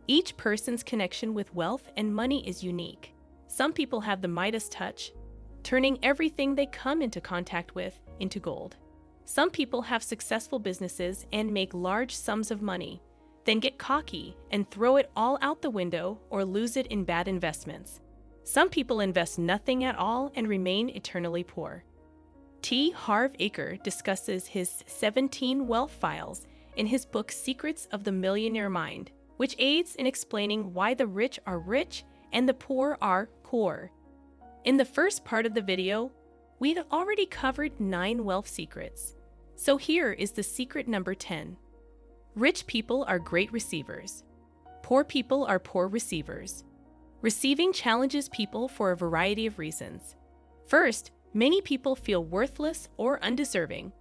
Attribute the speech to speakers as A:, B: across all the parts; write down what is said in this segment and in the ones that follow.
A: Each person's connection with wealth and money is unique. Some people have the Midas touch, turning everything they come into contact with into gold. Some people have successful businesses and make large sums of money, then get cocky and throw it all out the window or lose it in bad investments. Some people invest nothing at all and remain eternally poor. Harv Eker discusses his 17 wealth files in his book Secrets of the Millionaire Mind, which aids in explaining why the rich are rich and the poor are poor. In the first part of the video, we'd already covered 9 wealth secrets. So here is the secret number 10. Rich people are great receivers. Poor people are poor receivers. Receiving challenges people for a variety of reasons. First, many people feel worthless or undeserving.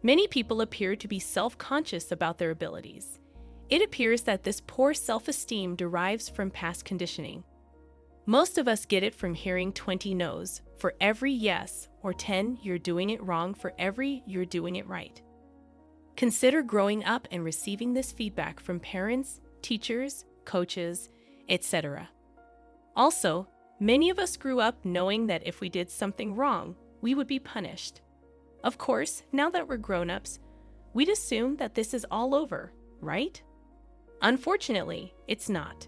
A: Many people appear to be self-conscious about their abilities. It appears that this poor self-esteem derives from past conditioning. Most of us get it from hearing 20 no's for every yes, or 10 you're doing it wrong for every you're doing it right. Consider growing up and receiving this feedback from parents, teachers, coaches, etc. Also, many of us grew up knowing that if we did something wrong, we would be punished. Of course, now that we're grown-ups, we'd assume that this is all over, right? Unfortunately, it's not.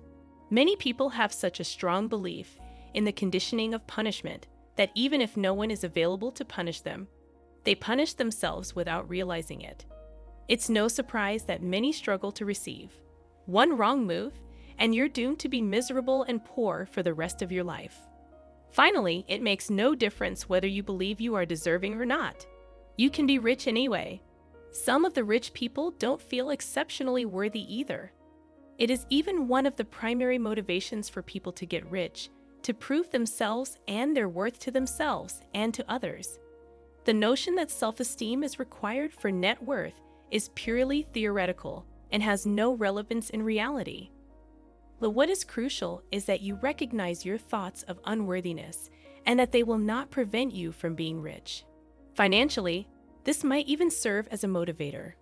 A: Many people have such a strong belief in the conditioning of punishment that even if no one is available to punish them, they punish themselves without realizing it. It's no surprise that many struggle to receive. One wrong move, and you're doomed to be miserable and poor for the rest of your life. Finally, it makes no difference whether you believe you are deserving or not. You can be rich anyway. Some of the rich people don't feel exceptionally worthy either. It is even one of the primary motivations for people to get rich, to prove themselves and their worth to themselves and to others. The notion that self-esteem is required for net worth is purely theoretical and has no relevance in reality. But what is crucial is that you recognize your thoughts of unworthiness and that they will not prevent you from being rich. Financially, this might even serve as a motivator.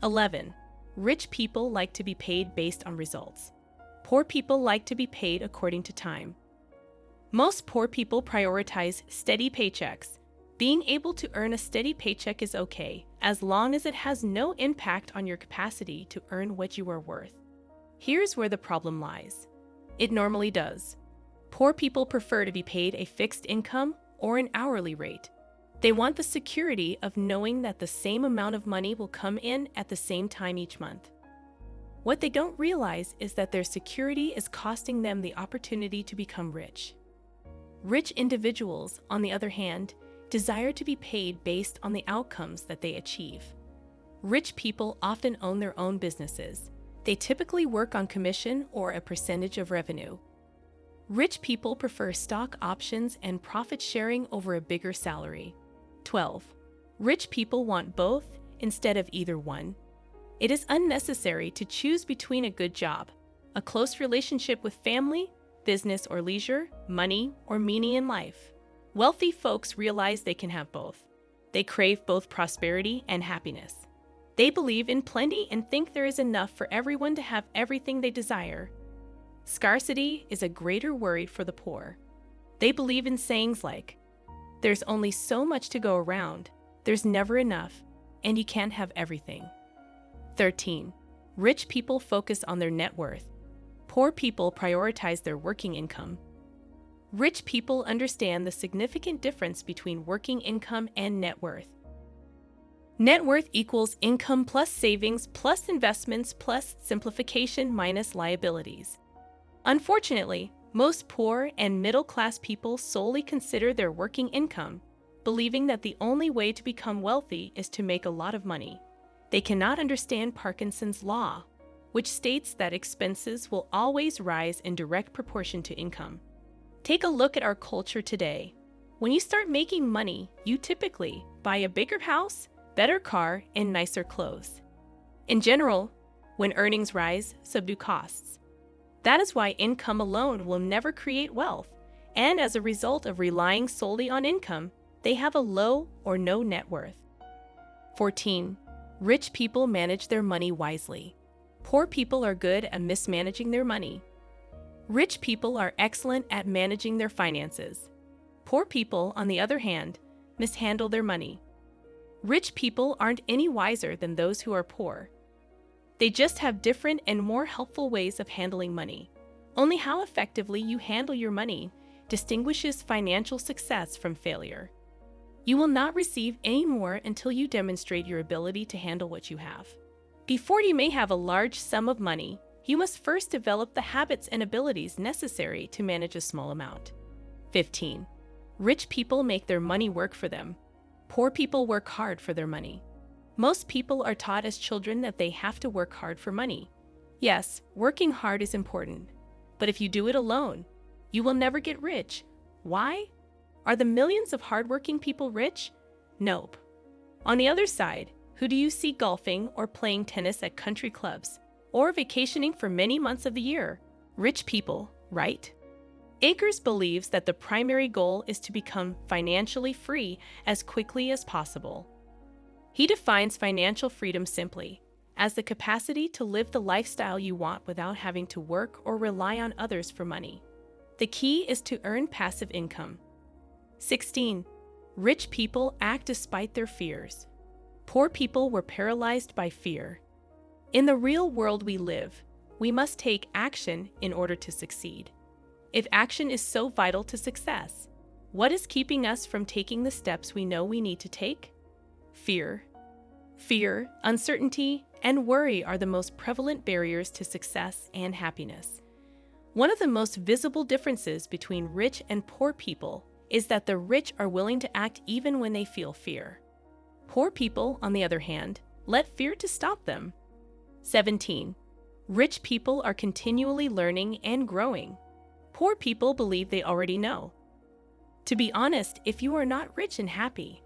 A: 11. Rich people like to be paid based on results. Poor people like to be paid according to time. Most poor people prioritize steady paychecks. Being able to earn a steady paycheck is okay, as long as it has no impact on your capacity to earn what you are worth. Here's where the problem lies. It normally does. Poor people prefer to be paid a fixed income or an hourly rate. They want the security of knowing that the same amount of money will come in at the same time each month. What they don't realize is that their security is costing them the opportunity to become rich. Rich individuals, on the other hand, desire to be paid based on the outcomes that they achieve. Rich people often own their own businesses. They typically work on commission or a percentage of revenue. Rich people prefer stock options and profit sharing over a bigger salary. 12. Rich people want both instead of either one. It is unnecessary to choose between a good job, a close relationship with family, business or leisure, money or meaning in life. Wealthy folks realize they can have both. They crave both prosperity and happiness. They believe in plenty and think there is enough for everyone to have everything they desire. Scarcity is a greater worry for the poor. They believe in sayings like, "There's only so much to go around, there's never enough, and you can't have everything." 13. Rich people focus on their net worth. Poor people prioritize their working income. Rich people understand the significant difference between working income and net worth. Net worth equals income plus savings plus investments plus simplification minus liabilities. Unfortunately, most poor and middle-class people solely consider their working income, believing that the only way to become wealthy is to make a lot of money. They cannot understand Parkinson's law, which states that expenses will always rise in direct proportion to income. Take a look at our culture today. When you start making money, you typically buy a bigger house, better car, and nicer clothes. In general, when earnings rise, so do costs. That is why income alone will never create wealth, and as a result of relying solely on income, they have a low or no net worth. 14. Rich people manage their money wisely. Poor people are good at mismanaging their money. Rich people are excellent at managing their finances. Poor people, on the other hand, mishandle their money. Rich people aren't any wiser than those who are poor. They just have different and more helpful ways of handling money. Only how effectively you handle your money distinguishes financial success from failure. You will not receive any more until you demonstrate your ability to handle what you have. Before you may have a large sum of money, you must first develop the habits and abilities necessary to manage a small amount. 15. Rich people make their money work for them. Poor people work hard for their money. Most people are taught as children that they have to work hard for money. Yes, working hard is important, but if you do it alone, you will never get rich. Why? Are the millions of hardworking people rich? Nope. On the other side, who do you see golfing or playing tennis at country clubs, or vacationing for many months of the year? Rich people, right? Akers believes that the primary goal is to become financially free as quickly as possible. He defines financial freedom simply as the capacity to live the lifestyle you want without having to work or rely on others for money. The key is to earn passive income. 16. Rich people act despite their fears. Poor people were paralyzed by fear. In the real world we live, we must take action in order to succeed. If action is so vital to success, what is keeping us from taking the steps we know we need to take? Fear. Fear, uncertainty, and worry are the most prevalent barriers to success and happiness. One of the most visible differences between rich and poor people is that the rich are willing to act even when they feel fear. Poor people, on the other hand, let fear to stop them. 17. Rich people are continually learning and growing. Poor people believe they already know. To be honest, if you are not rich and happy,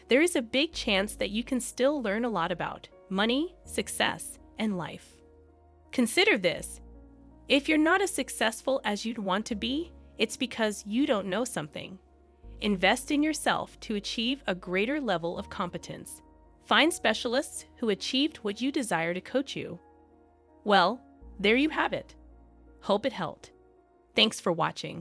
A: there is a big chance that you can still learn a lot about money, success, and life. Consider this. If you're not as successful as you'd want to be, it's because you don't know something. Invest in yourself to achieve a greater level of competence. Find specialists who achieved what you desire to coach you. Well, there you have it. Hope it helped. Thanks for watching.